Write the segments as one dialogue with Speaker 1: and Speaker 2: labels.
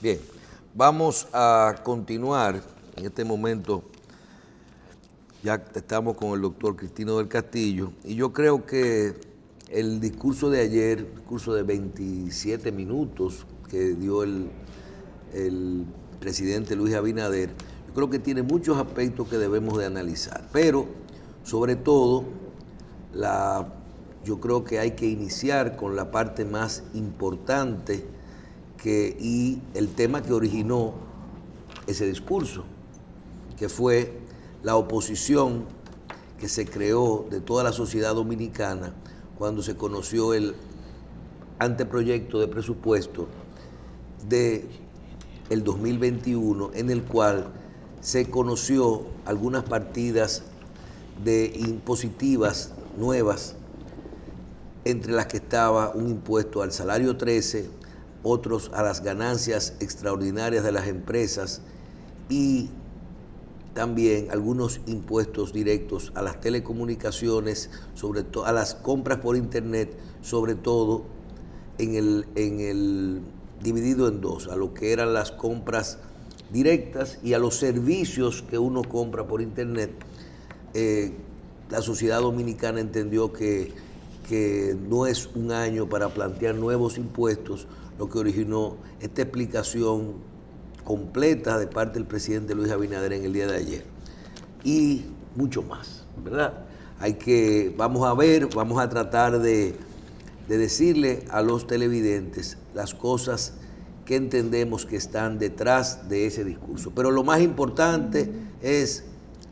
Speaker 1: Bien, vamos a continuar en este momento. Ya estamos con el doctor Cristino del Castillo y yo creo que el discurso de ayer, discurso de 27 minutos que dio el presidente Luis Abinader, yo creo que tiene muchos aspectos que debemos de analizar, pero sobre todo yo creo que hay que iniciar con la parte más importante y el tema que originó ese discurso, que fue la oposición que se creó de toda la sociedad dominicana cuando se conoció el anteproyecto de presupuesto del 2021, en el cual se conoció algunas partidas de impositivas nuevas, entre las que estaba un impuesto al salario 13, otros a las ganancias extraordinarias de las empresas y también algunos impuestos directos a las telecomunicaciones, sobre todo a las compras por internet, sobre todo dividido en dos, a lo que eran las compras directas y a los servicios que uno compra por internet. La sociedad dominicana entendió que no es un año para plantear nuevos impuestos, lo que originó esta explicación completa de parte del presidente Luis Abinader en el día de ayer. Y mucho más, ¿verdad? Vamos a tratar de decirle a los televidentes las cosas que entendemos que están detrás de ese discurso. Pero lo más importante es,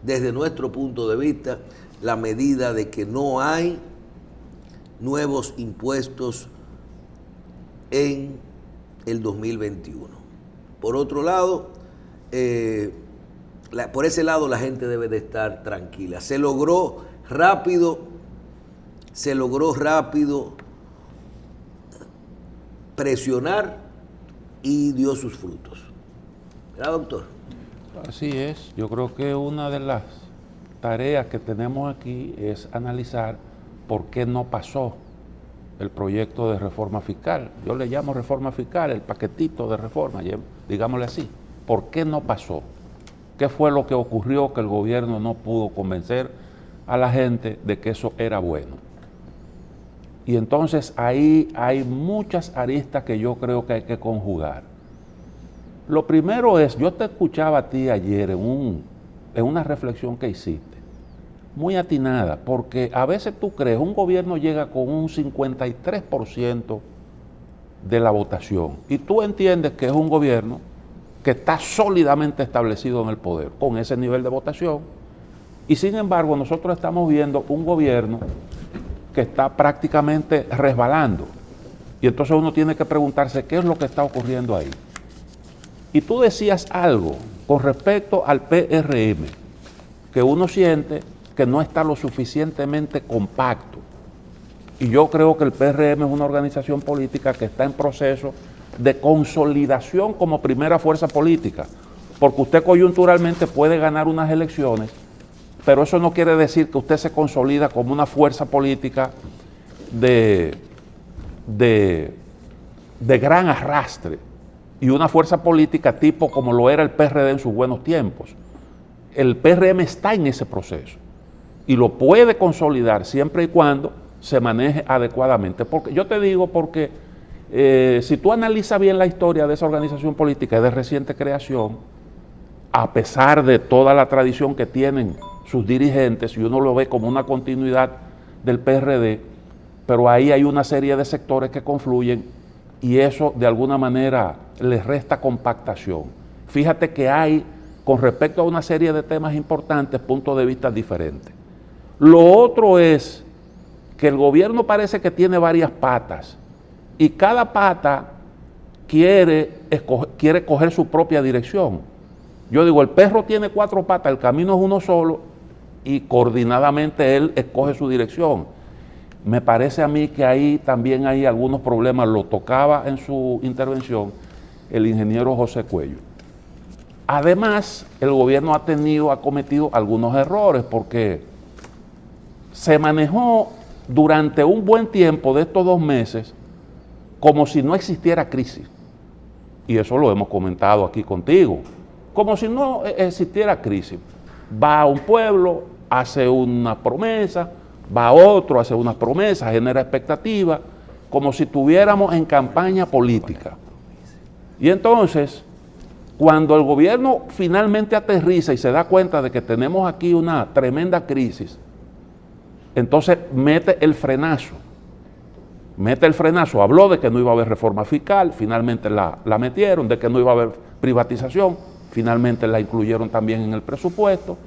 Speaker 1: desde nuestro punto de vista, la medida de que no hay nuevos impuestos en el 2021. Por otro lado, por ese lado la gente debe de estar tranquila. Se logró rápido presionar y dio sus frutos. ¿Verdad, doctor?
Speaker 2: Así es. Yo creo que una de las tareas que tenemos aquí es analizar por qué no pasó el proyecto de reforma fiscal. Yo le llamo reforma fiscal, el paquetito de reforma, digámosle así. ¿Por qué no pasó? ¿Qué fue lo que ocurrió que el gobierno no pudo convencer a la gente de que eso era bueno? Y entonces ahí hay muchas aristas que yo creo que hay que conjugar. Lo primero es, yo te escuchaba a ti ayer en una reflexión que hiciste, muy atinada, porque a veces tú crees, un gobierno llega con un 53% de la votación, y tú entiendes que es un gobierno que está sólidamente establecido en el poder, con ese nivel de votación, y sin embargo nosotros estamos viendo un gobierno que está prácticamente resbalando, y entonces uno tiene que preguntarse qué es lo que está ocurriendo ahí. Y tú decías algo con respecto al PRM, que uno siente que no está lo suficientemente compacto. Y yo creo que el PRM es una organización política que está en proceso de consolidación como primera fuerza política, porque usted coyunturalmente puede ganar unas elecciones, pero eso no quiere decir que usted se consolida como una fuerza política de gran arrastre y una fuerza política tipo como lo era el PRD en sus buenos tiempos. El PRM está en ese proceso y lo puede consolidar siempre y cuando se maneje adecuadamente. Porque yo te digo porque si tú analizas bien la historia de esa organización política de reciente creación, a pesar de toda la tradición que tienen sus dirigentes, y uno lo ve como una continuidad del PRD, pero ahí hay una serie de sectores que confluyen y eso de alguna manera les resta compactación. Fíjate que hay, con respecto a una serie de temas importantes, puntos de vista diferentes. Lo otro es que el gobierno parece que tiene varias patas y cada pata quiere coger su propia dirección. Yo digo, el perro tiene 4 patas, el camino es uno solo y coordinadamente él escoge su dirección. Me parece a mí que ahí también hay algunos problemas, lo tocaba en su intervención el ingeniero José Cuello. Además, el gobierno ha cometido algunos errores porque se manejó durante un buen tiempo de estos 2 meses como si no existiera crisis. y eso lo hemos comentado aquí contigo, como si no existiera crisis. Va a un pueblo, hace una promesa, va a otro, hace unas promesas, genera expectativa, como si estuviéramos en campaña política. Y entonces, cuando el gobierno finalmente aterriza y se da cuenta de que tenemos aquí una tremenda crisis, entonces mete el frenazo. Habló de que no iba a haber reforma fiscal, finalmente la metieron, de que no iba a haber privatización, finalmente la incluyeron también en el presupuesto,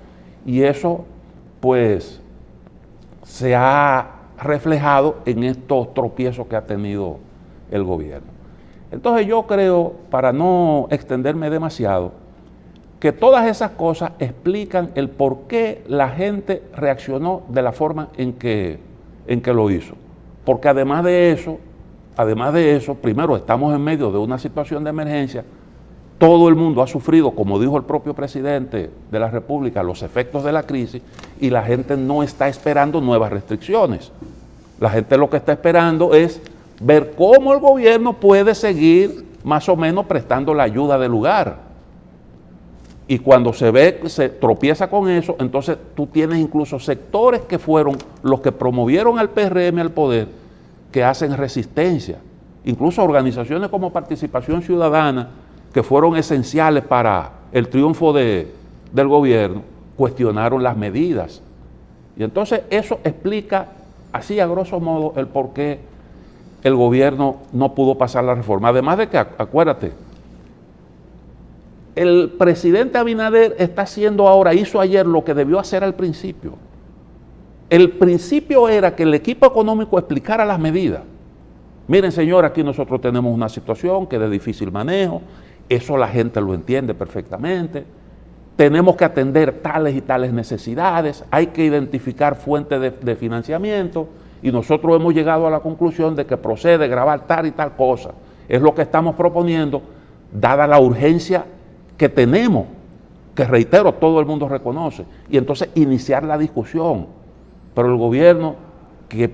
Speaker 2: y eso pues se ha reflejado en estos tropiezos que ha tenido el gobierno. Entonces yo creo, para no extenderme demasiado, que todas esas cosas explican el por qué la gente reaccionó de la forma en que lo hizo. Porque además de eso, primero estamos en medio de una situación de emergencia, todo el mundo ha sufrido, como dijo el propio presidente de la República, los efectos de la crisis, y la gente no está esperando nuevas restricciones. La gente lo que está esperando es ver cómo el gobierno puede seguir más o menos prestando la ayuda del lugar. Y cuando se tropieza con eso, entonces tú tienes incluso sectores que fueron los que promovieron al PRM al poder, que hacen resistencia. Incluso organizaciones como Participación Ciudadana, que fueron esenciales para el triunfo del gobierno, cuestionaron las medidas. Y entonces eso explica, así a grosso modo, el por qué el gobierno no pudo pasar la reforma. Además de que, acuérdate, el presidente Abinader está haciendo ahora, hizo ayer lo que debió hacer al principio. El principio era que el equipo económico explicara las medidas. Miren, señor, aquí nosotros tenemos una situación que es de difícil manejo, eso la gente lo entiende perfectamente, tenemos que atender tales y tales necesidades, hay que identificar fuentes de financiamiento, y nosotros hemos llegado a la conclusión de que procede grabar tal y tal cosa. Es lo que estamos proponiendo, dada la urgencia que tenemos, que reitero, todo el mundo reconoce, y entonces iniciar la discusión. Pero el gobierno que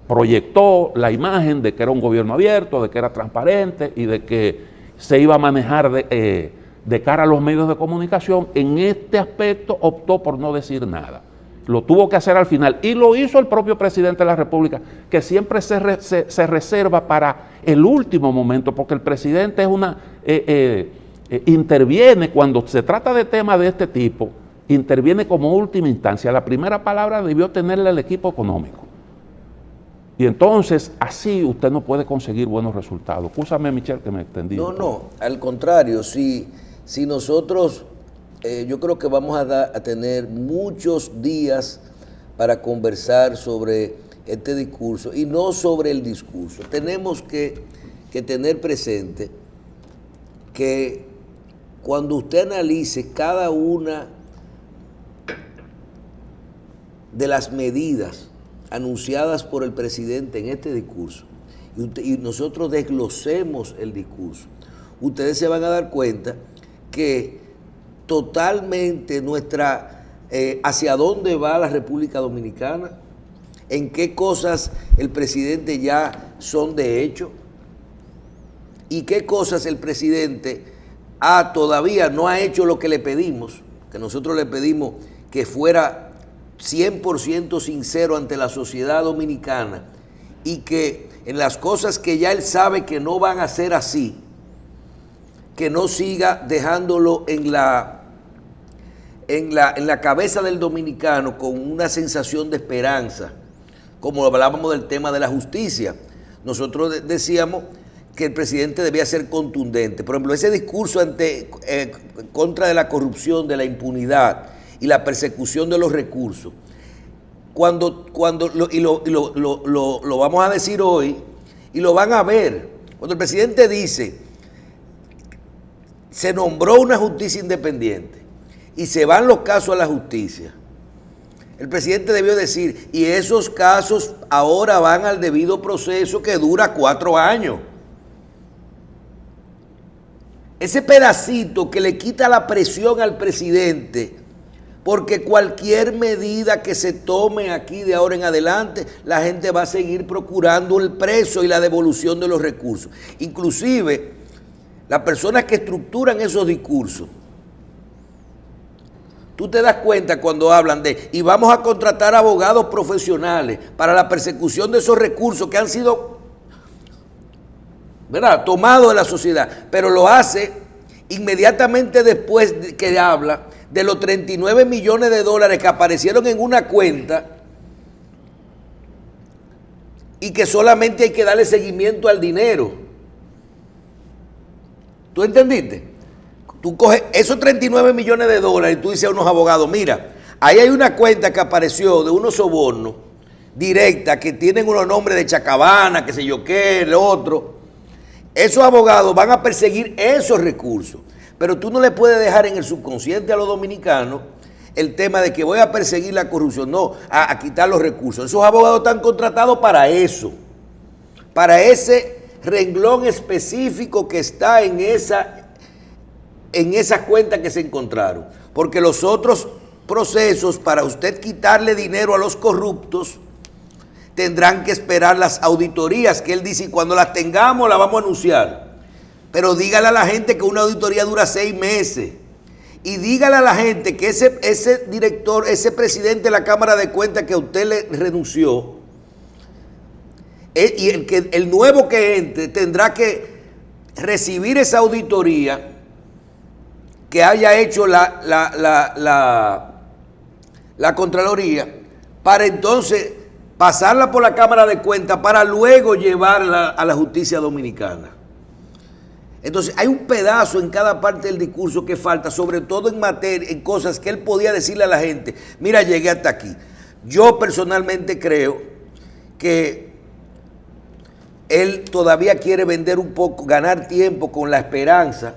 Speaker 2: proyectó la imagen de que era un gobierno abierto, de que era transparente y de que se iba a manejar de cara a los medios de comunicación, en este aspecto optó por no decir nada. Lo tuvo que hacer al final, y lo hizo el propio presidente de la República, que siempre se reserva para el último momento, porque el presidente interviene cuando se trata de temas de este tipo, interviene como última instancia. La primera palabra debió tenerla el equipo económico. Y entonces, así usted no puede conseguir buenos resultados. Escúchame, Michel, que me extendí.
Speaker 1: No, al contrario, si nosotros, yo creo que vamos a tener muchos días para conversar sobre este discurso, y no sobre el discurso. Tenemos que tener presente que cuando usted analice cada una de las medidas anunciadas por el presidente en este discurso, y nosotros desglosemos el discurso, ustedes se van a dar cuenta que totalmente hacia dónde va la República Dominicana, en qué cosas el presidente ya son de hecho, y qué cosas el presidente todavía no ha hecho lo que le pedimos, que nosotros le pedimos que fuera 100% sincero ante la sociedad dominicana, y que en las cosas que ya él sabe que no van a ser así, que no siga dejándolo en la cabeza del dominicano con una sensación de esperanza, como hablábamos del tema de la justicia. Nosotros decíamos que el presidente debía ser contundente. Por ejemplo, ese discurso contra de la corrupción, de la impunidad y la persecución de los recursos, lo vamos a decir hoy y lo van a ver. Cuando el presidente dice, se nombró una justicia independiente y se van los casos a la justicia, el presidente debió decir, y esos casos ahora van al debido proceso que dura 4 años. Ese pedacito que le quita la presión al presidente, porque cualquier medida que se tome aquí de ahora en adelante, la gente va a seguir procurando el preso y la devolución de los recursos. Inclusive, las personas que estructuran esos discursos, tú te das cuenta cuando hablan de, y vamos a contratar abogados profesionales para la persecución de esos recursos que han sido, ¿verdad?, tomados de la sociedad, pero lo hace inmediatamente después que habla de los 39 millones de dólares que aparecieron en una cuenta y que solamente hay que darle seguimiento al dinero. ¿Tú entendiste? Tú coges esos 39 millones de dólares y tú dices a unos abogados, mira, ahí hay una cuenta que apareció de unos sobornos directa que tienen unos nombres de Chacabana, qué sé yo qué, el otro. Esos abogados van a perseguir esos recursos. Pero tú no le puedes dejar en el subconsciente a los dominicanos el tema de que voy a perseguir la corrupción, no, a quitar los recursos. Esos abogados están contratados para eso, para ese renglón específico que está en esas cuentas que se encontraron. Porque los otros procesos, para usted quitarle dinero a los corruptos, tendrán que esperar las auditorías, que él dice, y cuando las tengamos las vamos a anunciar. Pero dígale a la gente que una auditoría dura 6 meses. Y dígale a la gente que ese director, ese presidente de la Cámara de Cuentas que a usted le renunció, y el nuevo que entre tendrá que recibir esa auditoría que haya hecho la Contraloría, para entonces pasarla por la Cámara de Cuentas para luego llevarla a la justicia dominicana. Entonces hay un pedazo en cada parte del discurso que falta, sobre todo en cosas que él podía decirle a la gente, mira, llegué hasta aquí. Yo personalmente creo que él todavía quiere vender un poco, ganar tiempo con la esperanza,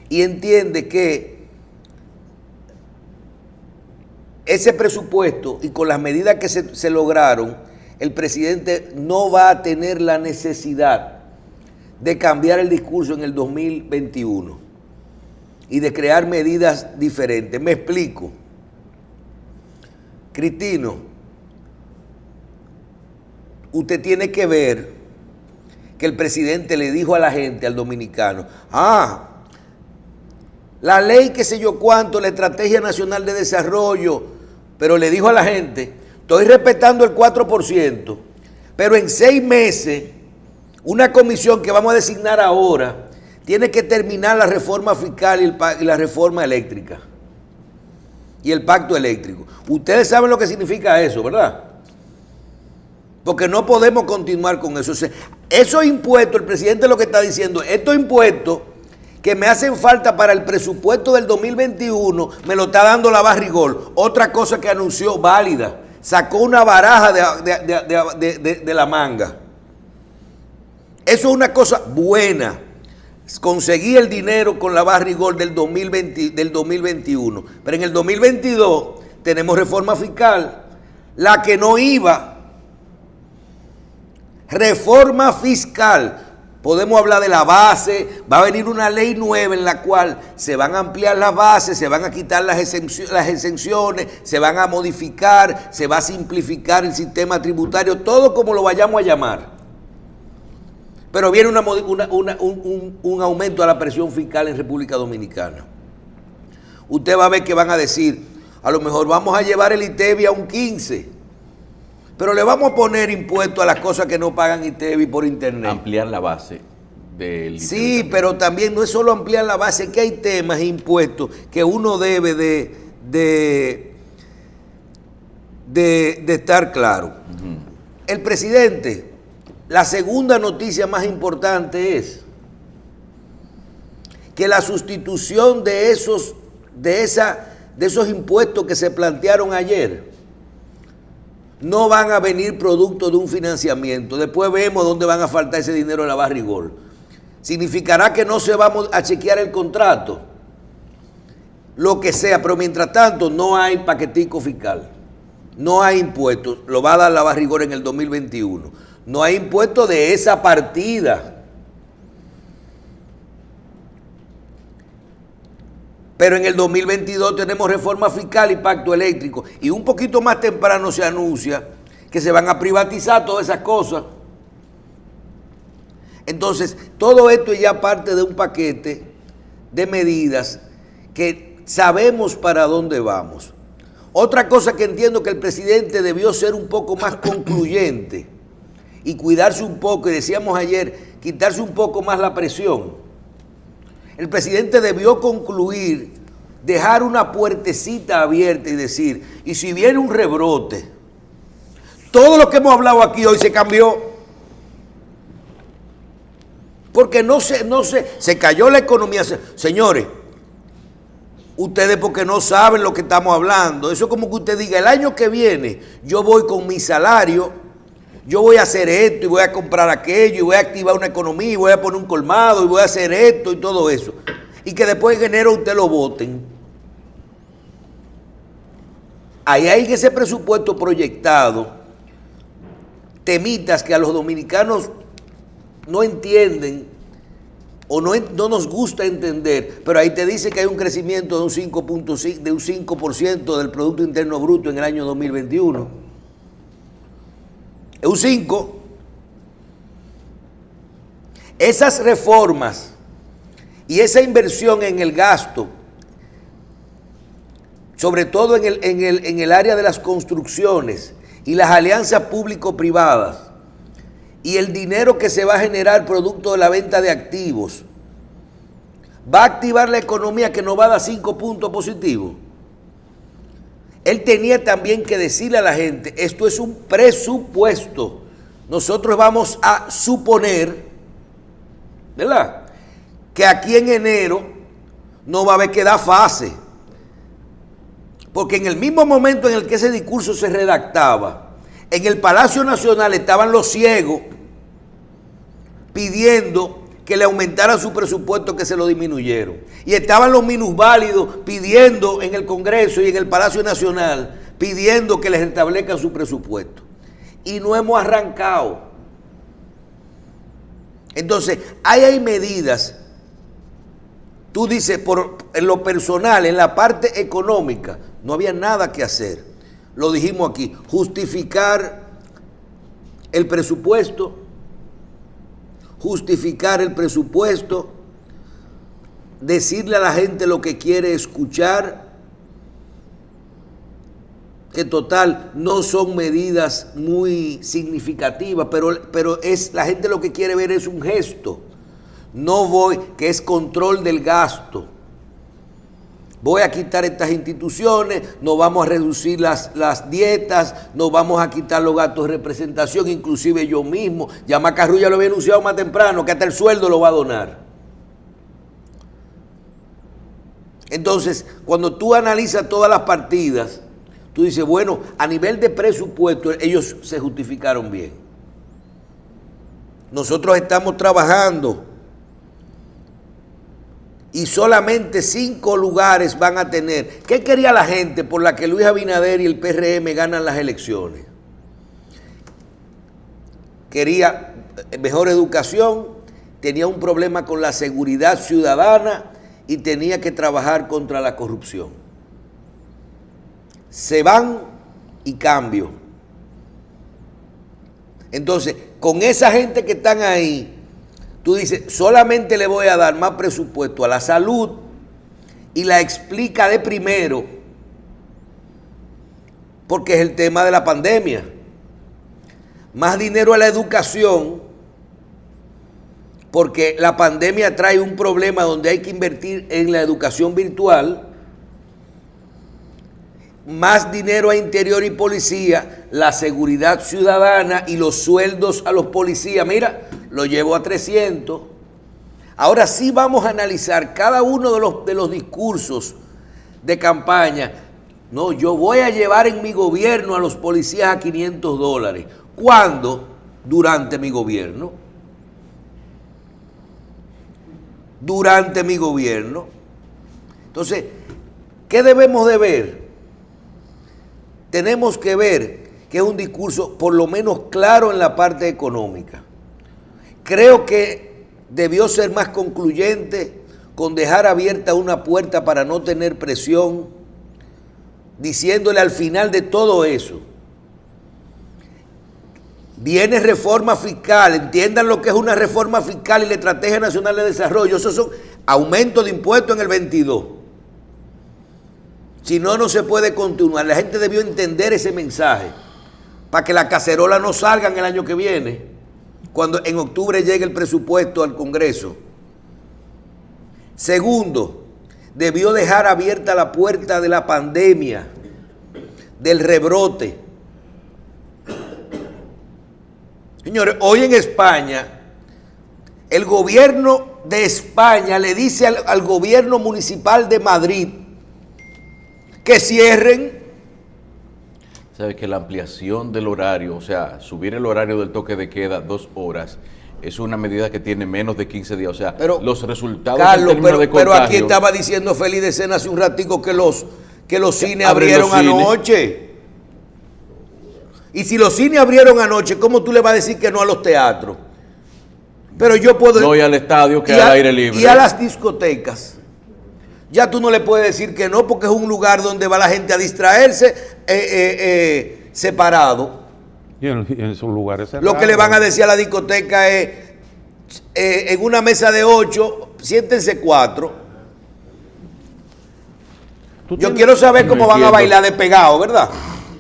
Speaker 1: y entiende que ese presupuesto y con las medidas que se lograron, el presidente no va a tener la necesidad de cambiar el discurso en el 2021 y de crear medidas diferentes. Me explico. Cristino, usted tiene que ver que el presidente le dijo a la gente, al dominicano, la ley que sé yo cuánto, la Estrategia Nacional de Desarrollo, pero le dijo a la gente, estoy respetando el 4%, pero en 6 meses, una comisión que vamos a designar ahora tiene que terminar la reforma fiscal y la reforma eléctrica y el pacto eléctrico. Ustedes saben lo que significa eso, ¿verdad? Porque no podemos continuar con eso. O sea, esos impuestos, el presidente lo que está diciendo, estos impuestos que me hacen falta para el presupuesto del 2021, me lo está dando la Barrigol. Otra cosa que anunció válida, sacó una baraja de la manga. Eso es una cosa buena. Conseguí el dinero con la Barrigol del 2021. Pero en el 2022 tenemos reforma fiscal. La que no iba. Reforma fiscal. Podemos hablar de la base. Va a venir una ley nueva en la cual se van a ampliar las bases, se van a quitar las exenciones, se van a modificar, se va a simplificar el sistema tributario, todo como lo vayamos a llamar. Pero viene un aumento a la presión fiscal en República Dominicana. Usted va a ver que van a decir, a lo mejor vamos a llevar el ITEVI a un 15%, pero le vamos a poner impuesto a las cosas que no pagan ITEVI por internet.
Speaker 3: Ampliar la base del ITEVI.
Speaker 1: Sí,
Speaker 3: también.
Speaker 1: pero también no es solo ampliar la base, es que hay temas e impuestos que uno debe de estar claro. Uh-huh. El presidente... La segunda noticia más importante es que la sustitución de esos impuestos que se plantearon ayer no van a venir producto de un financiamiento. Después vemos dónde van a faltar ese dinero en la Barrigol. Significará que no se va a chequear el contrato, lo que sea, pero mientras tanto no hay paquetico fiscal, no hay impuestos, lo va a dar la Barrigol en el 2021. No hay impuesto de esa partida. Pero en el 2022 tenemos reforma fiscal y pacto eléctrico. Y un poquito más temprano se anuncia que se van a privatizar todas esas cosas. Entonces, todo esto es ya parte de un paquete de medidas que sabemos para dónde vamos. Otra cosa que entiendo que el presidente debió ser un poco más concluyente y cuidarse un poco, y decíamos ayer, quitarse un poco más la presión. El presidente debió concluir, dejar una puertecita abierta y decir, y si viene un rebrote, todo lo que hemos hablado aquí hoy se cambió. Porque se cayó la economía. Señores, ustedes porque no saben lo que estamos hablando. Eso es como que usted diga, el año que viene yo voy con mi salario, yo voy a hacer esto y voy a comprar aquello y voy a activar una economía y voy a poner un colmado y voy a hacer esto y todo eso. Y que después en enero usted lo voten. Ahí hay en ese presupuesto proyectado temitas que a los dominicanos no entienden o no nos gusta entender, pero ahí te dice que hay un crecimiento de un 5% del Producto Interno Bruto en el año 2021. Es un 5. Esas reformas y esa inversión en el gasto, sobre todo en el área de las construcciones y las alianzas público-privadas, y el dinero que se va a generar producto de la venta de activos, va a activar la economía que nos va a dar 5 puntos positivos. Él tenía también que decirle a la gente, esto es un presupuesto. Nosotros vamos a suponer, ¿verdad?, que aquí en enero no va a haber que dar fase. Porque en el mismo momento en el que ese discurso se redactaba, en el Palacio Nacional estaban los ciegos pidiendo que le aumentaran su presupuesto, que se lo disminuyeron. Y estaban los minusválidos pidiendo en el Congreso y en el Palacio Nacional, pidiendo que les restablezcan su presupuesto. Y no hemos arrancado. Entonces, hay medidas. Tú dices, en lo personal, en la parte económica, no había nada que hacer. Lo dijimos aquí, justificar el presupuesto, decirle a la gente lo que quiere escuchar, que total no son medidas muy significativas, pero la gente lo que quiere ver es un gesto. Que es control del gasto. Voy a quitar estas instituciones, nos vamos a reducir las dietas, nos vamos a quitar los gastos de representación, inclusive yo mismo. Ya Macarrulla lo había anunciado más temprano, que hasta el sueldo lo va a donar. Entonces, cuando tú analizas todas las partidas, tú dices, bueno, a nivel de presupuesto, ellos se justificaron bien. Nosotros estamos trabajando y solamente 5 lugares van a tener. ¿Qué quería la gente por la que Luis Abinader y el PRM ganan las elecciones? Quería mejor educación, tenía un problema con la seguridad ciudadana y tenía que trabajar contra la corrupción. Se van y cambio. Entonces, con esa gente que están ahí, tú dices, solamente le voy a dar más presupuesto a la salud y la explica de primero, porque es el tema de la pandemia. Más dinero a la educación, porque la pandemia trae un problema donde hay que invertir en la educación virtual. Más dinero a interior y policía, la seguridad ciudadana y los sueldos a los policías. Mira, lo llevo a 300. Ahora sí vamos a analizar cada uno de los discursos de campaña. No, yo voy a llevar en mi gobierno a los policías a $500. ¿Cuándo? Durante mi gobierno. Durante mi gobierno. Entonces, ¿qué debemos de ver? Tenemos que ver que es un discurso por lo menos claro en la parte económica. Creo que debió ser más concluyente con dejar abierta una puerta para no tener presión, diciéndole al final de todo eso, Viene reforma fiscal, entiendan lo que es una reforma fiscal y la Estrategia Nacional de Desarrollo. Eso son aumentos de impuestos en el 22. Si no, no se puede continuar. La gente debió entender ese mensaje para que la cacerola no salgan el año que viene, cuando en octubre llegue el presupuesto al Congreso. Segundo, debió dejar abierta la puerta de la pandemia, del rebrote. Señores, hoy en España, el gobierno de España le dice al gobierno municipal de Madrid que cierren.
Speaker 3: Sabe que la ampliación del horario, o sea, subir el horario del toque de queda 2 horas, es una medida que tiene menos de 15 días. O sea,
Speaker 1: pero,
Speaker 3: los resultados
Speaker 1: Carlos,
Speaker 3: en términos de contagio,
Speaker 1: pero aquí estaba diciendo Félix de Sena hace un ratico que los cines abrieron anoche. Y si los cines abrieron anoche, ¿cómo tú le vas a decir que no a los teatros? Pero yo puedo...
Speaker 3: No, y al estadio, que al aire libre.
Speaker 1: Y a las discotecas. Ya tú no le puedes decir que no, porque es un lugar donde va la gente a distraerse separado.
Speaker 2: Y en sus lugares cerrados.
Speaker 1: Lo que le van a decir a la discoteca es, en una mesa de 8, siéntense 4. Yo quiero saber cómo van a bailar de pegado, ¿verdad?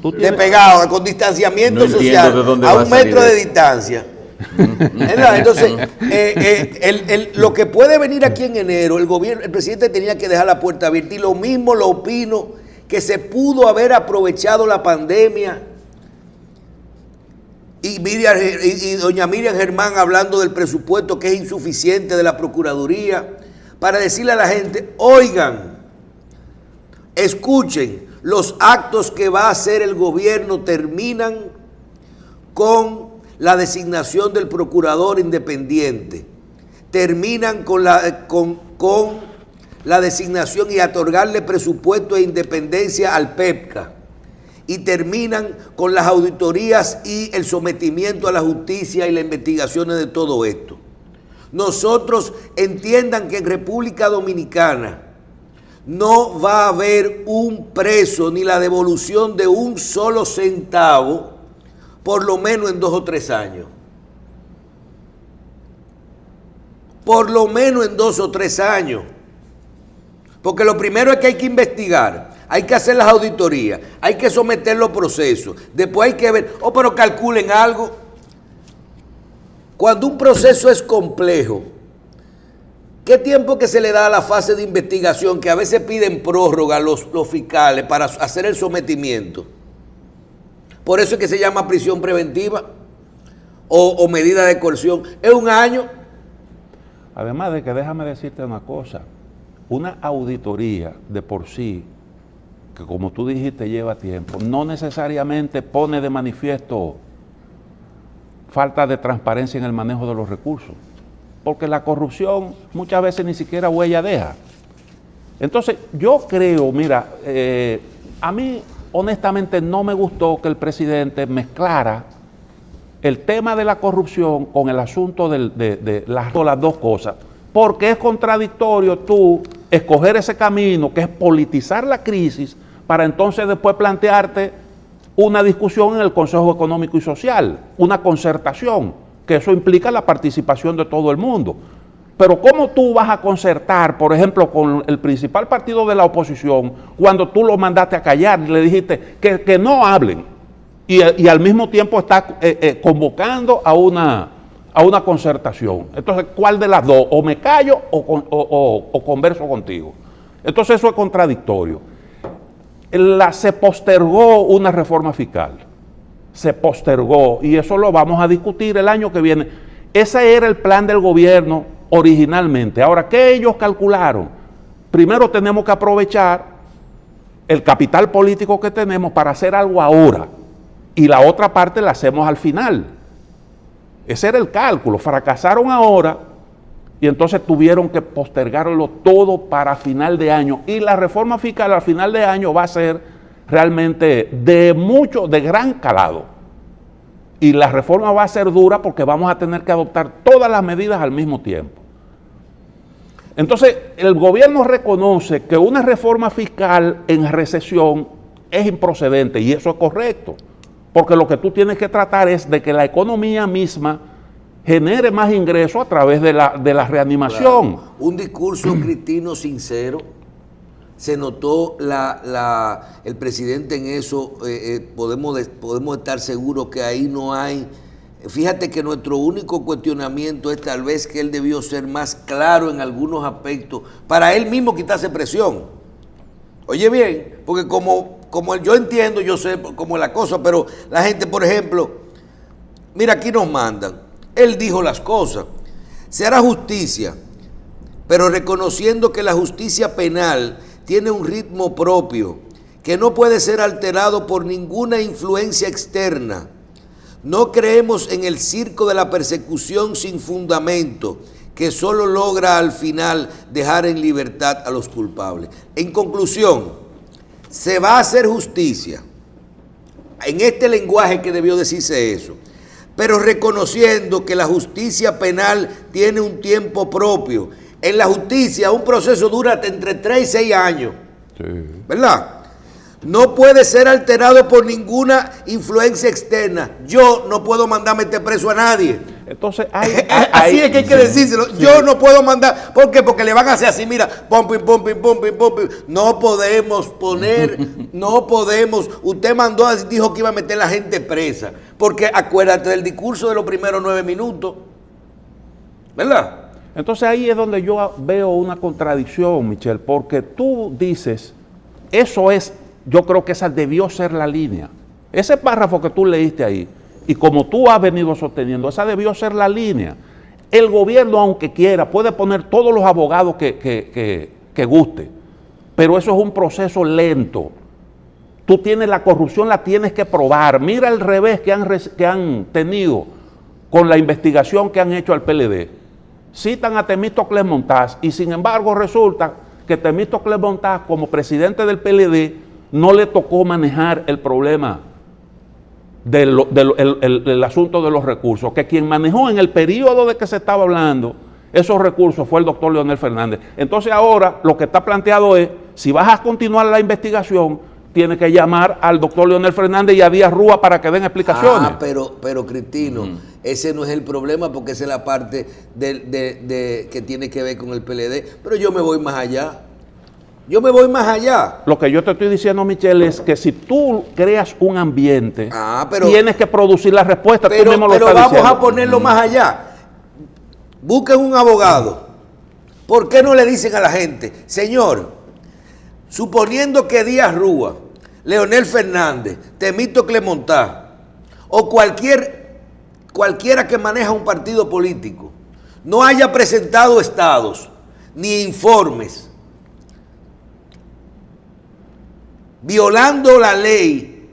Speaker 1: De pegado, con distanciamiento social, a 1 metro de distancia. Entonces, lo que puede venir aquí en enero, el presidente tenía que dejar la puerta abierta, y lo mismo lo opino, que se pudo haber aprovechado la pandemia. Y doña Miriam Germán hablando del presupuesto que es insuficiente de la Procuraduría, para decirle a la gente, oigan, escuchen, los actos que va a hacer el gobierno terminan con la designación del procurador independiente, terminan con la designación y otorgarle presupuesto e independencia al PEPCA, y terminan con las auditorías y el sometimiento a la justicia y las investigaciones de todo esto. Nosotros entiendan que en República Dominicana no va a haber un preso ni la devolución de un solo centavo, por lo menos en 2 o 3 años. Por lo menos en 2 o 3 años. Porque lo primero es que hay que investigar, hay que hacer las auditorías, hay que someter los procesos, después hay que ver, pero calculen algo. Cuando un proceso es complejo, ¿qué tiempo que se le da a la fase de investigación, que a veces piden prórroga los fiscales para hacer el sometimiento? Por eso es que se llama prisión preventiva o medida de coerción. Es 1 año.
Speaker 2: Además de que, déjame decirte una cosa, una auditoría de por sí, que como tú dijiste lleva tiempo, no necesariamente pone de manifiesto falta de transparencia en el manejo de los recursos, porque la corrupción muchas veces ni siquiera huella deja. Entonces, yo creo, mira, a mí honestamente no me gustó que el presidente mezclara el tema de la corrupción con el asunto de las 2 cosas, porque es contradictorio tú escoger ese camino, que es politizar la crisis, para entonces después plantearte una discusión en el Consejo Económico y Social, una concertación, que eso implica la participación de todo el mundo. Pero ¿cómo tú vas a concertar, por ejemplo, con el principal partido de la oposición, cuando tú lo mandaste a callar y le dijiste que no hablen, y al mismo tiempo está convocando a una concertación? Entonces, ¿cuál de las dos? O me callo o converso contigo. Entonces eso es contradictorio. Se postergó una reforma fiscal, se postergó, y eso lo vamos a discutir el año que viene. Ese era el plan del gobierno originalmente. Ahora, ¿qué ellos calcularon? Primero tenemos que aprovechar el capital político que tenemos para hacer algo ahora, y la otra parte la hacemos al final. Ese era el cálculo. Fracasaron ahora y entonces tuvieron que postergarlo todo para final de año, y la reforma fiscal al final de año va a ser realmente de gran calado, y la reforma va a ser dura porque vamos a tener que adoptar todas las medidas al mismo tiempo. Entonces, el gobierno reconoce que una reforma fiscal en recesión es improcedente, y eso es correcto, porque lo que tú tienes que tratar es de que la economía misma genere más ingresos a través de la reanimación.
Speaker 1: Claro. Un discurso cristino sincero. Se notó el presidente en eso, podemos estar seguros que ahí no hay. Fíjate que nuestro único cuestionamiento es tal vez que él debió ser más claro en algunos aspectos para él mismo quitarse presión. Oye bien, porque como yo entiendo, yo sé cómo es la cosa, pero la gente, por ejemplo, mira, aquí nos mandan, él dijo las cosas, se hará justicia, pero reconociendo que la justicia penal tiene un ritmo propio, que no puede ser alterado por ninguna influencia externa. No creemos en el circo de la persecución sin fundamento, que solo logra al final dejar en libertad a los culpables. En conclusión, se va a hacer justicia, en este lenguaje que debió decirse eso, pero reconociendo que la justicia penal tiene un tiempo propio. En la justicia un proceso dura entre 3 y 6 años, sí, ¿verdad? No puede ser alterado por ninguna influencia externa. Yo no puedo mandar meter preso a nadie.
Speaker 2: Entonces,
Speaker 1: así es que hay que decírselo. Sí. Yo no puedo mandar. ¿Por qué? Porque le van a hacer así, mira, pumping. No podemos poner, no podemos. Usted dijo que iba a meter a la gente presa. Porque acuérdate del discurso de los primeros 9 minutos, ¿verdad?
Speaker 2: Entonces ahí es donde yo veo una contradicción, Michelle, porque tú dices, yo creo que esa debió ser la línea. Ese párrafo que tú leíste ahí, y como tú has venido sosteniendo, esa debió ser la línea. El gobierno, aunque quiera, puede poner todos los abogados que guste, pero eso es un proceso lento. Tú tienes la corrupción, la tienes que probar. Mira el revés que han tenido con la investigación que han hecho al PLD. Citan a Temístocles Montaz y sin embargo resulta que Temístocles Montaz, como presidente del PLD, no le tocó manejar el problema del asunto de los recursos, que quien manejó en el periodo de que se estaba hablando esos recursos fue el doctor Leonel Fernández. Entonces ahora lo que está planteado es, si vas a continuar la investigación, tiene que llamar al doctor Leonel Fernández y a Díaz Rúa para que den explicaciones.
Speaker 1: Pero Cristino, ese no es el problema, porque esa es la parte que tiene que ver con el PLD. Pero yo me voy más allá.
Speaker 2: Lo que yo te estoy diciendo, Michelle, es que si tú creas un ambiente, tienes que producir la respuesta.
Speaker 1: Pero vamos a ponerlo más allá. Busquen un abogado. ¿Por qué no le dicen a la gente, señor, suponiendo que Díaz Rúa, Leonel Fernández, Temístocles Montaz o cualquiera que maneja un partido político no haya presentado estados ni informes violando la ley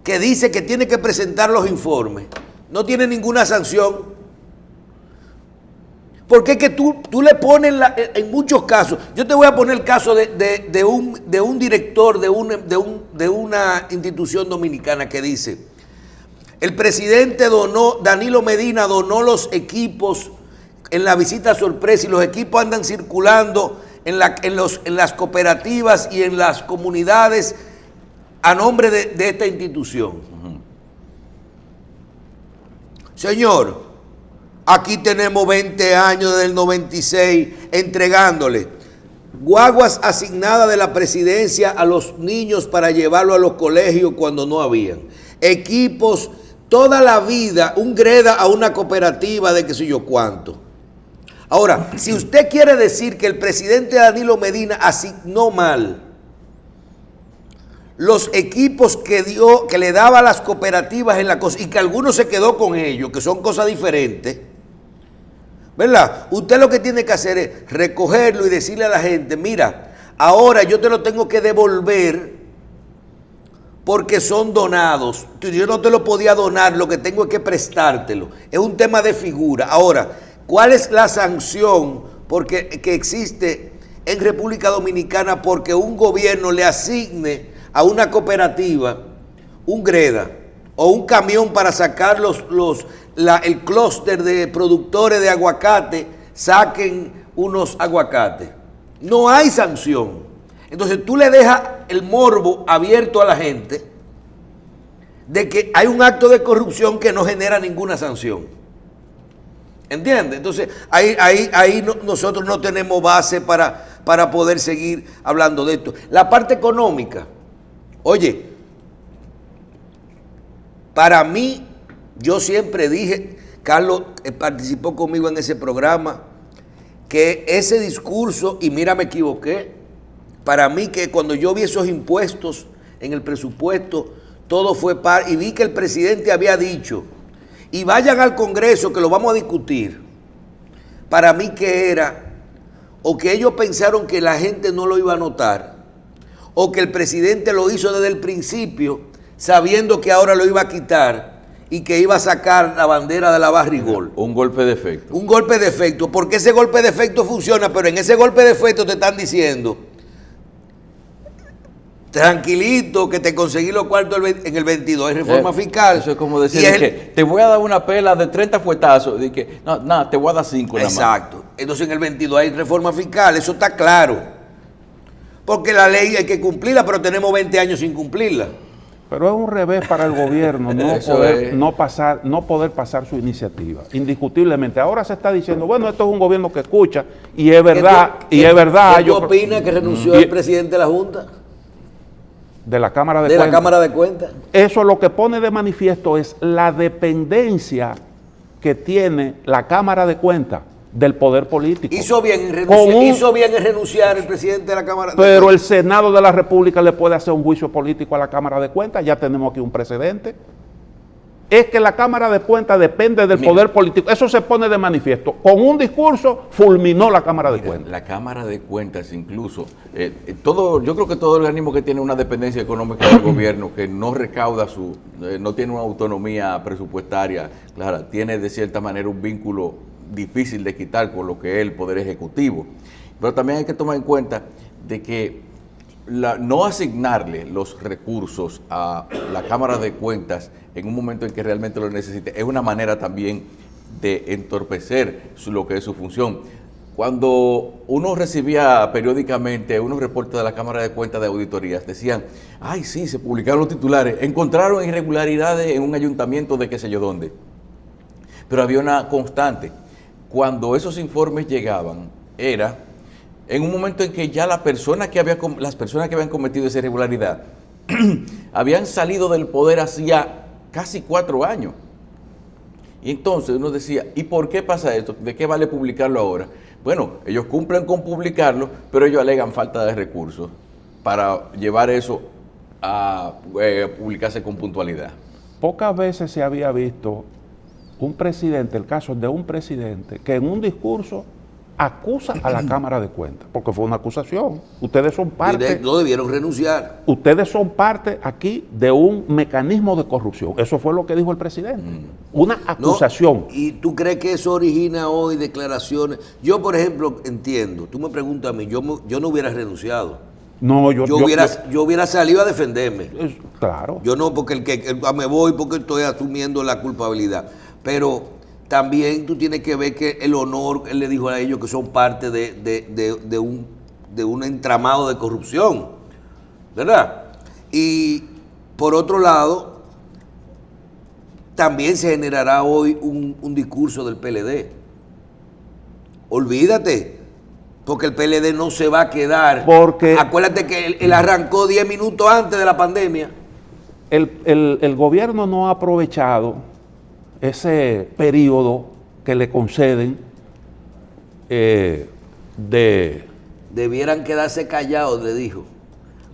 Speaker 1: que dice que tiene que presentar los informes, no tiene ninguna sanción? Porque es que tú le pones, en muchos casos, yo te voy a poner el caso de un director de una institución dominicana que dice, el presidente Danilo Medina donó los equipos en la visita sorpresa y los equipos andan circulando en las cooperativas y en las comunidades a nombre de esta institución. Señor, aquí tenemos 20 años desde el 96 entregándole guaguas asignadas de la presidencia a los niños para llevarlo a los colegios cuando no habían. Equipos, toda la vida, un greda a una cooperativa de qué sé yo cuánto. Ahora, si usted quiere decir que el presidente Danilo Medina asignó mal los equipos que le daba a las cooperativas en la cosa y que algunos se quedó con ellos, que son cosas diferentes, ¿verdad? Usted lo que tiene que hacer es recogerlo y decirle a la gente, mira, ahora yo te lo tengo que devolver porque son donados. Yo no te lo podía donar, lo que tengo es que prestártelo. Es un tema de figura. Ahora, ¿cuál es la sanción que existe en República Dominicana porque un gobierno le asigne a una cooperativa un greda o un camión para sacar el clúster de productores de aguacate, saquen unos aguacates? No hay sanción. Entonces tú le dejas el morbo abierto a la gente de que hay un acto de corrupción que no genera ninguna sanción. ¿Entiendes? Entonces, ahí nosotros no tenemos base para poder seguir hablando de esto. La parte económica, oye, para mí, yo siempre dije, Carlos participó conmigo en ese programa, que ese discurso, y mira, me equivoqué, para mí que cuando yo vi esos impuestos en el presupuesto, todo fue y vi que el presidente había dicho, y vayan al Congreso que lo vamos a discutir. Para mí que era, o que ellos pensaron que la gente no lo iba a notar, o que el presidente lo hizo desde el principio, sabiendo que ahora lo iba a quitar y que iba a sacar la bandera de la barrigol.
Speaker 3: Un golpe de efecto.
Speaker 1: Un golpe de efecto, porque ese golpe de efecto funciona, pero en ese golpe de efecto te están diciendo, tranquilito, que te conseguí los cuartos en el 22, hay reforma fiscal.
Speaker 3: Eso es como decir que te voy a dar una pela de 30 fuetazos, de que no, te voy a dar 5 nada más.
Speaker 1: Exacto. Entonces en el 22 hay reforma fiscal, eso está claro. Porque la ley hay que cumplirla, pero tenemos 20 años sin cumplirla.
Speaker 2: Pero es un revés para el gobierno no poder pasar su iniciativa, indiscutiblemente. Ahora se está diciendo, bueno, esto es un gobierno que escucha, y es verdad,
Speaker 1: ¿Qué tú opinas que renunció el presidente de la Junta?
Speaker 2: De la Cámara de
Speaker 1: Cuentas. La Cámara de Cuentas.
Speaker 2: Eso lo que pone de manifiesto es la dependencia que tiene la Cámara de Cuentas del poder político.
Speaker 1: Hizo bien en renunciar el presidente de la Cámara de
Speaker 2: Cuentas. Pero el Senado de la República le puede hacer un juicio político a la Cámara de Cuentas, ya tenemos aquí un precedente. Es que la Cámara de Cuentas depende del poder político. Eso se pone de manifiesto. Con un discurso fulminó la Cámara de Cuentas.
Speaker 3: La Cámara de Cuentas incluso, yo creo que todo organismo que tiene una dependencia económica del gobierno, que no recauda no tiene una autonomía presupuestaria clara, tiene de cierta manera un vínculo difícil de quitar con lo que es el Poder Ejecutivo. Pero también hay que tomar en cuenta de que no asignarle los recursos a la Cámara de Cuentas en un momento en que realmente lo necesite es una manera también de entorpecer lo que es su función. Cuando uno recibía periódicamente unos reportes de la Cámara de Cuentas de auditorías, decían, ay sí, se publicaron los titulares, encontraron irregularidades en un ayuntamiento de qué sé yo dónde. Pero había una constante. Cuando esos informes llegaban, era en un momento en que ya las personas que habían cometido esa irregularidad habían salido del poder hacía casi 4 años. Y entonces uno decía, ¿y por qué pasa esto? ¿De qué vale publicarlo ahora? Bueno, ellos cumplen con publicarlo, pero ellos alegan falta de recursos para llevar eso a publicarse con puntualidad.
Speaker 2: Pocas veces se había visto un presidente, el caso de un presidente, que en un discurso acusa a la Cámara de Cuentas, porque fue una acusación. Ustedes son parte.
Speaker 1: No debieron renunciar.
Speaker 2: Ustedes son parte aquí de un mecanismo de corrupción. Eso fue lo que dijo el presidente. Una acusación.
Speaker 1: No, ¿y tú crees que eso origina hoy declaraciones? Yo, por ejemplo, entiendo. Tú me preguntas a mí, yo no hubiera renunciado.
Speaker 2: No,
Speaker 1: yo hubiera salido a defenderme.
Speaker 2: Claro.
Speaker 1: Yo no, porque me voy porque estoy asumiendo la culpabilidad. Pero también tú tienes que ver que el honor, él le dijo a ellos que son parte de un entramado de corrupción, ¿verdad? Y por otro lado, también se generará hoy un discurso del PLD. Olvídate, porque el PLD no se va a quedar.
Speaker 2: Porque
Speaker 1: acuérdate que él arrancó 10 minutos antes de la pandemia.
Speaker 2: El gobierno no ha aprovechado ese periodo que le conceden
Speaker 1: Debieran quedarse callados, le dijo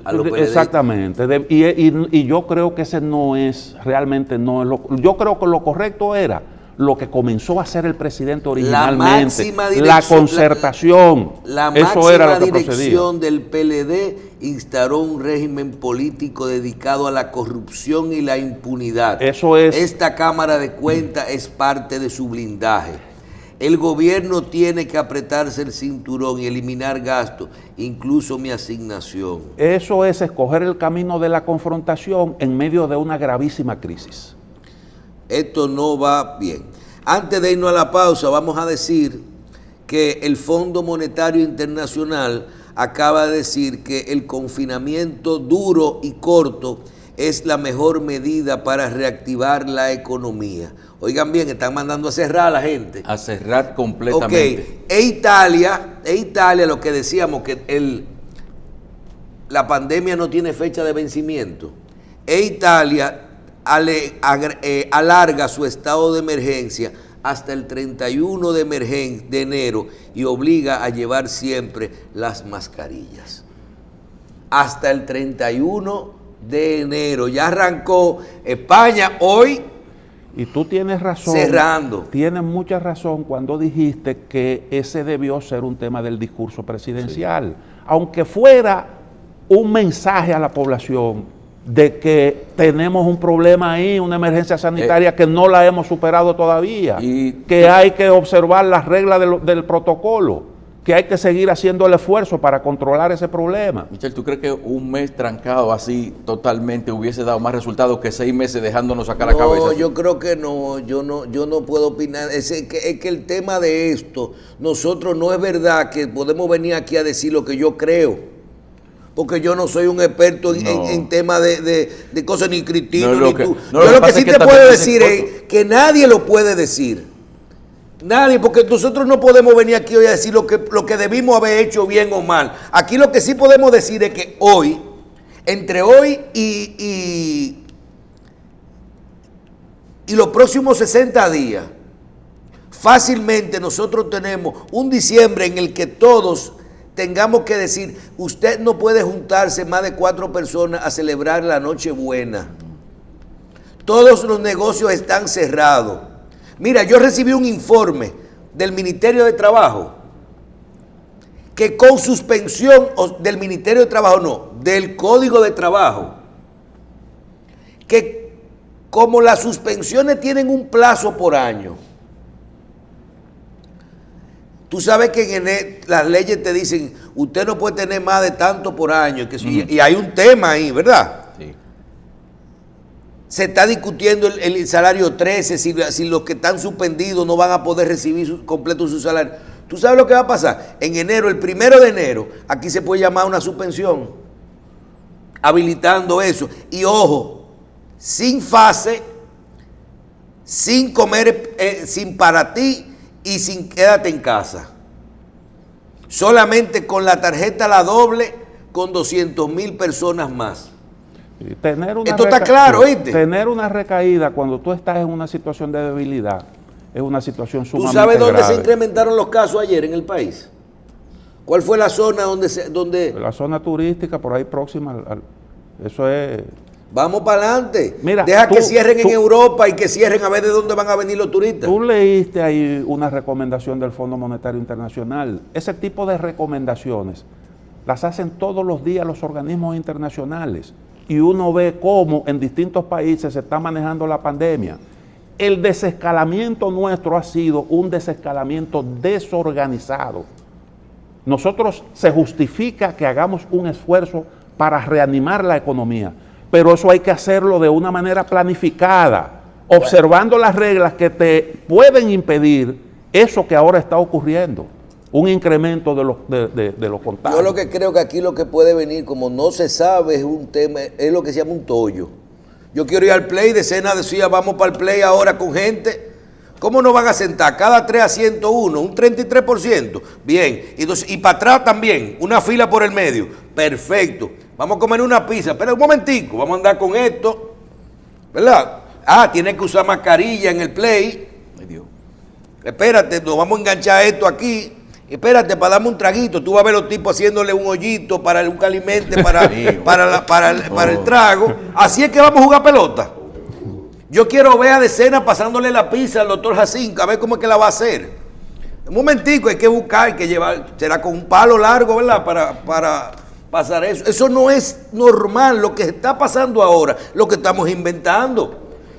Speaker 1: a los PLD.
Speaker 2: Exactamente. Y yo creo que ese no es, realmente no es yo creo que lo correcto era lo que comenzó a hacer el presidente originalmente, la concertación.
Speaker 1: La
Speaker 2: eso era lo que
Speaker 1: dirección
Speaker 2: procedía.
Speaker 1: del PLD instauró un régimen político dedicado a la corrupción y la impunidad.
Speaker 2: Eso es.
Speaker 1: Esta Cámara de Cuentas es parte de su blindaje. El gobierno tiene que apretarse el cinturón y eliminar gastos, incluso mi asignación.
Speaker 2: Eso es escoger el camino de la confrontación en medio de una gravísima crisis.
Speaker 1: Esto no va bien. Antes de irnos a la pausa, vamos a decir que el Fondo Monetario Internacional acaba de decir que el confinamiento duro y corto es la mejor medida para reactivar la economía. Oigan bien, están mandando a cerrar a la gente.
Speaker 3: A cerrar completamente.
Speaker 1: Ok, Italia, lo que decíamos, que la pandemia no tiene fecha de vencimiento. Italia alarga su estado de emergencia hasta el 31 de enero y obliga a llevar siempre las mascarillas. Hasta el 31 de enero. Ya arrancó España hoy.
Speaker 2: Y tú tienes razón.
Speaker 1: Cerrando.
Speaker 2: Tienes mucha razón cuando dijiste que ese debió ser un tema del discurso presidencial. Sí. Aunque fuera un mensaje a la población de que tenemos un problema ahí, una emergencia sanitaria que no la hemos superado todavía, que hay que observar las reglas del protocolo, que hay que seguir haciendo el esfuerzo para controlar ese problema.
Speaker 3: Michel, ¿tú crees que un mes trancado así totalmente hubiese dado más resultados que 6 meses dejándonos sacar la cabeza?
Speaker 1: No, yo creo que no, yo no puedo opinar. Es que el tema de esto, nosotros no es verdad que podemos venir aquí a decir lo que yo creo. Porque yo no soy un experto en temas de cosas, ni Cristino, ni tú. Yo lo que sí te puedo decir es que nadie lo puede decir. Nadie, porque nosotros no podemos venir aquí hoy a decir lo que debimos haber hecho bien o mal. Aquí lo que sí podemos decir es que hoy, entre hoy y los próximos 60 días, fácilmente nosotros tenemos un diciembre en el que todos tengamos que decir, usted no puede juntarse más de 4 personas a celebrar la Nochebuena. Todos los negocios están cerrados. Mira, yo recibí un informe del Ministerio de Trabajo que con suspensión del Ministerio de Trabajo, no, del Código de Trabajo, que como las suspensiones tienen un plazo por año, tú sabes que las leyes te dicen, usted no puede tener más de tanto por año, y hay un tema ahí, ¿verdad? Sí. Se está discutiendo el salario 13, si los que están suspendidos no van a poder recibir completo su salario. ¿Tú sabes lo que va a pasar? En enero, el 1 de enero, aquí se puede llamar una suspensión, habilitando eso. Y ojo, sin fase, sin comer, sin para ti, y sin quédate en casa. Solamente con la tarjeta la doble, con 200,000 personas más. Esto está claro, ¿oíste?
Speaker 2: Tener una recaída cuando tú estás en una situación de debilidad es una situación sumamente
Speaker 1: grave. ¿Tú sabes dónde
Speaker 2: grave.
Speaker 1: se incrementaron los casos ayer en el país? ¿Cuál fue la zona donde?
Speaker 2: La zona turística, por ahí próxima. Eso es...
Speaker 1: Vamos para adelante.
Speaker 2: Mira,
Speaker 1: deja que cierren en Europa y que cierren a ver de dónde van a venir los turistas.
Speaker 2: Tú leíste ahí una recomendación del Fondo Monetario Internacional. Ese tipo de recomendaciones las hacen todos los días los organismos internacionales. Y uno ve cómo en distintos países se está manejando la pandemia. El desescalamiento nuestro ha sido un desescalamiento desorganizado. Nosotros se justifica que hagamos un esfuerzo para reanimar la economía, pero eso hay que hacerlo de una manera planificada, observando las reglas que te pueden impedir eso que ahora está ocurriendo, un incremento de los contagios.
Speaker 1: Yo lo que creo que aquí lo que puede venir, como no se sabe, es un tema, es lo que se llama un tollo. Yo quiero ir al play, Decena decía, vamos para el play ahora con gente. ¿Cómo nos van a sentar? Cada 3 asientos uno, un 33%. Bien, y para atrás también, una fila por el medio. Perfecto. Vamos a comer una pizza. Espera un momentico, vamos a andar con esto. ¿Verdad? Tienes que usar mascarilla en el play. Ay, Dios. Espérate, nos vamos a enganchar esto aquí. Espérate, para darme un traguito. Tú vas a ver los tipos haciéndole un hoyito para un calimente, para el trago. Así es que vamos a jugar pelota. Yo quiero ver a Decena pasándole la pizza al doctor Jacinto, a ver cómo es que la va a hacer. Un momentico, hay que buscar, hay que llevar, será con un palo largo, ¿verdad? Para pasar eso. Eso no es normal, lo que está pasando ahora, lo que estamos inventando.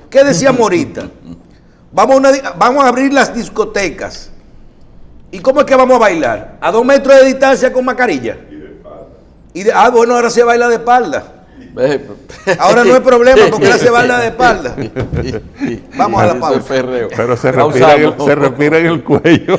Speaker 1: ¿Qué decíamos ahorita? Vamos a abrir las discotecas. ¿Y cómo es que vamos a bailar? ¿A 2 metros de distancia con mascarilla? Y de espalda. Bueno, ahora se baila de espalda. Ahora no hay problema porque ahora se baila de espalda. Vamos a la pausa.
Speaker 2: Pero se respira en el cuello.